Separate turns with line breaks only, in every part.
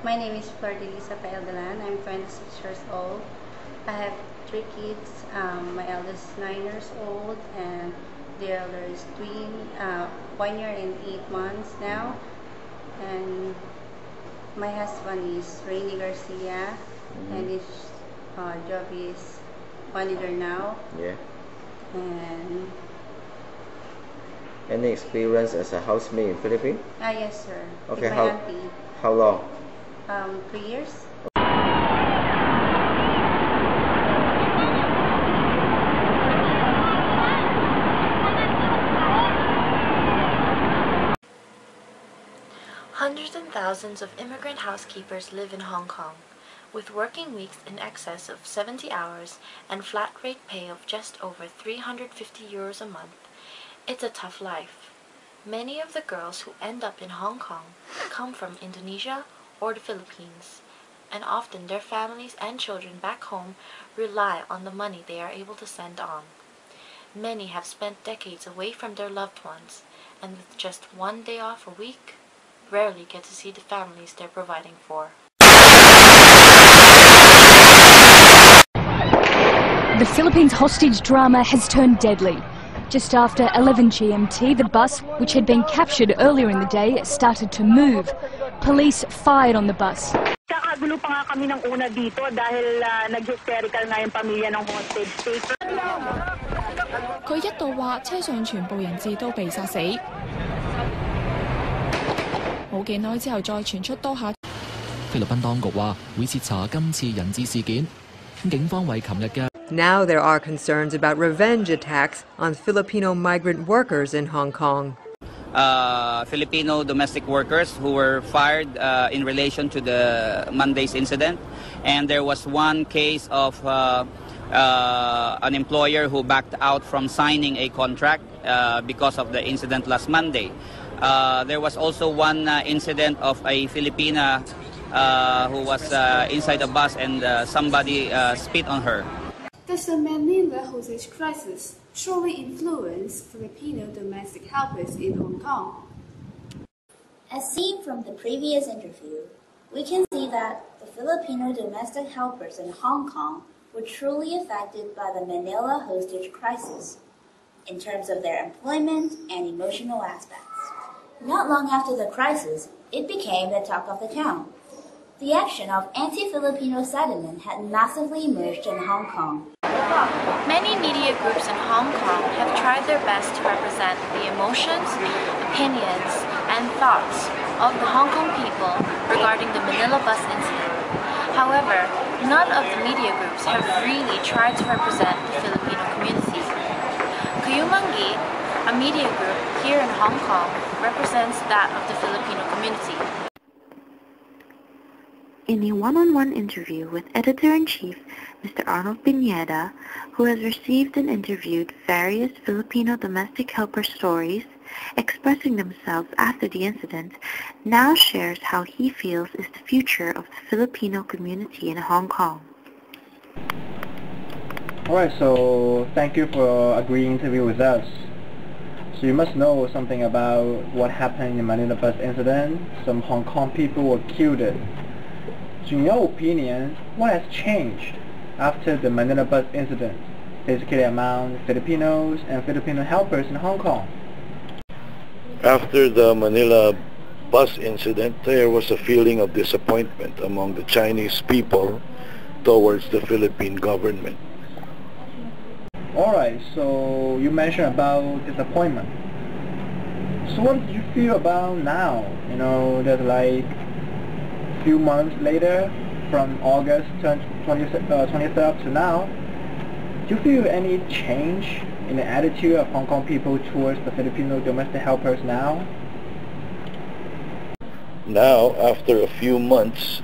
My name is Flordelisa Paeldalan. I'm 26 years old. I have 3 kids. My eldest is 9 years old, and the other is twin, 1 year and 8 months now. And my husband is Rainy Garcia, and his job is manager now.
Yeah.
And
any experience as a housemaid in Philippines?
Yes, sir.
Okay,
with my auntie.
How long?
3 years.
Hundreds and thousands of immigrant housekeepers live in Hong Kong, with working weeks in excess of 70 hours and flat rate pay of just over 350 euros a month. It's a tough life. Many of the girls who end up in Hong Kong come from Indonesia or the Philippines, and often their families and children back home rely on the money they are able to send on. Many have spent decades away from their loved ones, and with just 1 day off a week, rarely get to see the families they're providing for.
The Philippines hostage drama has turned deadly. Just after 11 GMT, the bus, which had been captured earlier in the day, started to move. Police fired on the bus.
Kakagulo pa nga kami ng una dito dahil nag-hysterical nga yung pamilya ng hostage taker.
佢一度話車上全部人質都被殺死，冇幾耐之後再傳出多下。
菲律賓當局話會徹查今次人質事件，警方為琴日嘅。
Now there are concerns about revenge attacks on Filipino migrant workers in Hong Kong.
Filipino domestic workers who were fired in relation to the Monday's incident, and there was one case of an employer who backed out from signing a contract because of the incident last Monday. There was also one incident of a Filipina who was inside a bus and somebody spit on her.
Does the Manila hostage crisis surely influence Filipino domestic helpers in Hong Kong?
As seen from the previous interview, we can see that the Filipino domestic helpers in Hong Kong were truly affected by the Manila hostage crisis in terms of their employment and emotional aspects. Not long after the crisis, it became the talk of the town. The action of anti-Filipino sentiment had massively emerged in Hong Kong.
Many media groups in Hong Kong have tried their best to represent the emotions, opinions, and thoughts of the Hong Kong people regarding the Manila bus incident. However, none of the media groups have really tried to represent the Filipino community. Kayumanggi, a media group here in Hong Kong, represents that of the Filipino community.
In a one-on-one interview with Editor-in-Chief Mr. Arnold Pineda, who has received and interviewed various Filipino domestic helper stories, expressing themselves after the incident, now shares how he feels is the future of the Filipino community in Hong Kong.
Alright, so thank you for agreeing to interview with us. So you must know something about what happened in the Manila bus incident. Some Hong Kong people were killed. So in your opinion, what has changed after the Manila bus incident, basically among Filipinos and Filipino helpers in Hong Kong?
After the Manila bus incident, there was a feeling of disappointment among the Chinese people towards the Philippine government.
Alright, so you mentioned about disappointment. So what do you feel about now? You know, there's like few months later, from August 23rd to now, do you feel any change in the attitude of Hong Kong people towards the Filipino domestic helpers now?
Now, after a few months,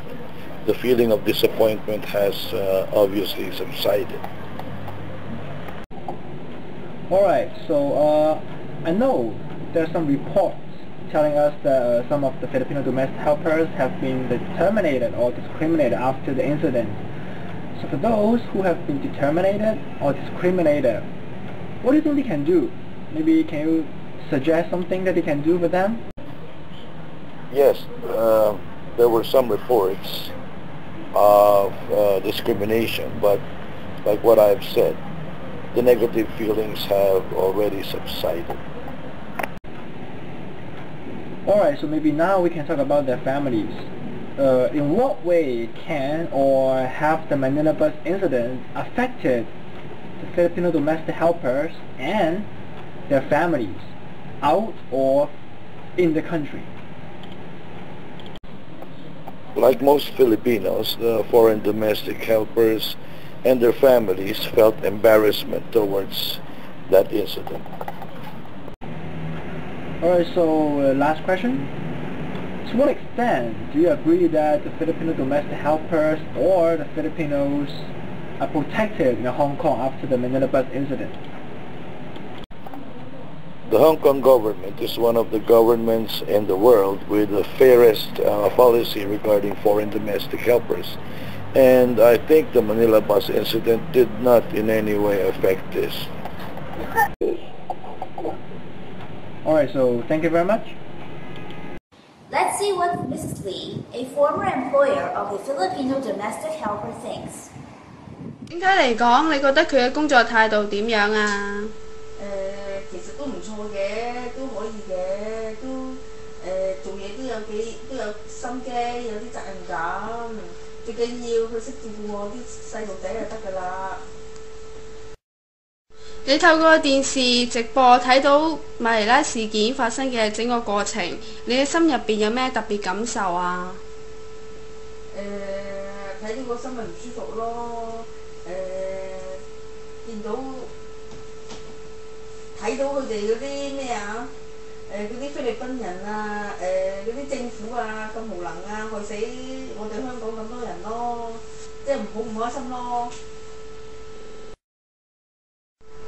the feeling of disappointment has obviously subsided.
Alright, so I know there's some reports telling us that some of the Filipino domestic helpers have been terminated or discriminated after the incident. So for those who have been terminated or discriminated, what do you think they can do? Maybe can you suggest something that they can do for them?
Yes, there were some reports of discrimination, but like what I've said, the negative feelings have already subsided.
Alright, so maybe now we can talk about their families. In what way can or have the Manila bus incident affected the Filipino domestic helpers and their families out or in the country?
Like most Filipinos, the foreign domestic helpers and their families felt embarrassment towards that incident.
Alright, so last question. To what extent do you agree that the Filipino domestic helpers or the Filipinos are protected in Hong Kong after the Manila bus incident?
The Hong Kong government is one of the governments in the world with the fairest policy regarding foreign domestic helpers. And I think the Manila bus incident did not in any way affect this.
Alright, so thank you very much.
Let's see what Mrs. Lee, a former employer of the Filipino domestic helper, thinks.
整體嚟講，你覺得佢嘅工作態度點樣啊？
其實都唔錯嘅，都可以嘅，都做嘢都有心機，有啲責任感。最緊要佢識照顧我啲細路仔就得㗎啦。
你透過電視直播睇到馬尼拉事件發生嘅整個過程，你嘅心入邊有咩特別感受啊？
睇到個心咪唔舒服咯。見到睇到佢哋嗰啲咩啊？嗰啲菲律賓人啊，嗰啲政府啊咁無能啊，害死我哋香港咁多人咯，即係好唔開心咯。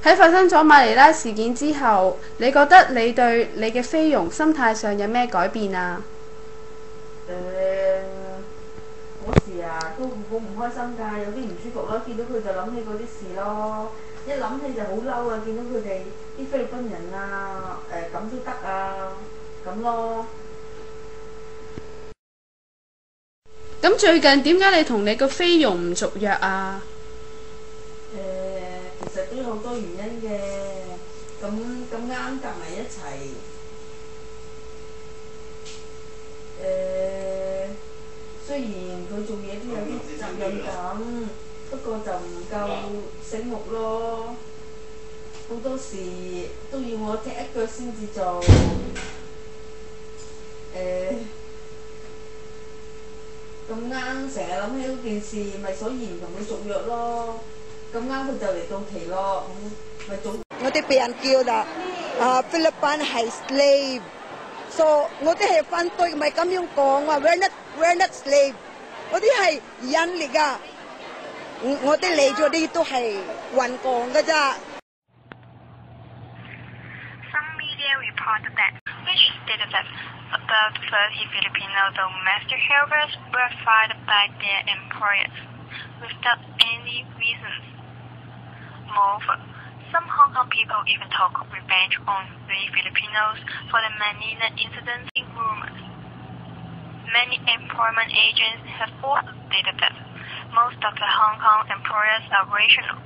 喺發生咗馬尼拉事件之後，你覺得你對你嘅菲傭心態上有咩改變啊？
嗰時啊都好唔開心㗎，有啲唔舒服咯，見到佢就諗起嗰啲事咯，一諗起就好嬲啊！見到佢哋啲菲律賓人啊，咁都得啊，咁咯。
咁最近點解你同你個菲傭唔續約啊？
其實都有好多原因嘅，咁啱夾埋一齊，雖然佢做嘢都有啲責任感，不過就唔夠醒目咯，好多時都要我踢一腳先至做，咁啱成日諗起嗰件事，咪所以唔同佢續約咯。咁啱佢就嚟到期咯，咁咪早。
我哋被人叫啦，菲律賓係 slave，so 我哋係反對，唔係咁樣講啊 ，we're not slave， 嗰啲係人嚟㗎，我哋嚟咗啲都係混港㗎咋。
Some media reported that, which stated that about 30 Filipino domestic helpers were fired by their employers without any reasons. Moreover, some Hong Kong people even talk of revenge on the Filipinos for the Manila incident in rumors. Many employment agents have also stated that most of the Hong Kong employers are rational,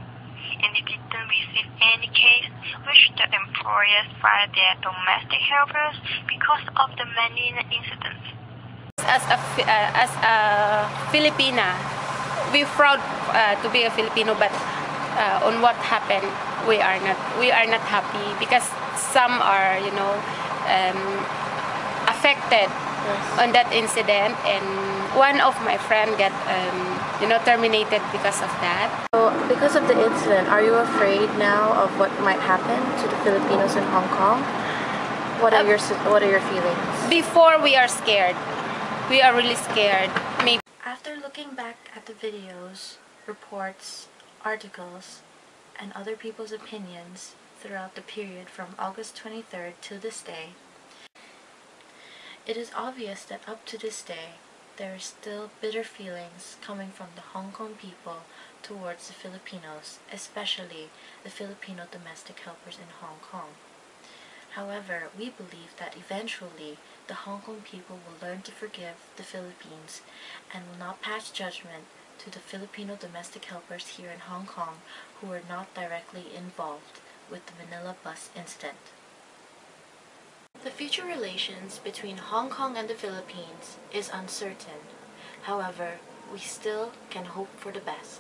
and they didn't receive any case which the employers fired their domestic helpers because of the Manila incident.
As a Filipina, we're proud to be a Filipino, but on what happened, we are not happy because some are, affected on that incident, and one of my friend got, terminated because of that.
So, because of the incident, are you afraid now of what might happen to the Filipinos in Hong Kong? What are your feelings?
Before, we are scared. We are really scared. Maybe.
After looking back at the videos, reports, articles, and other people's opinions throughout the period from August 23rd to this day, it is obvious that up to this day, there are still bitter feelings coming from the Hong Kong people towards the Filipinos, especially the Filipino domestic helpers in Hong Kong. However, we believe that eventually the Hong Kong people will learn to forgive the Philippines and will not pass judgment to the Filipino domestic helpers here in Hong Kong who were not directly involved with the Manila bus incident. The future relations between Hong Kong and the Philippines is uncertain. However, we still can hope for the best.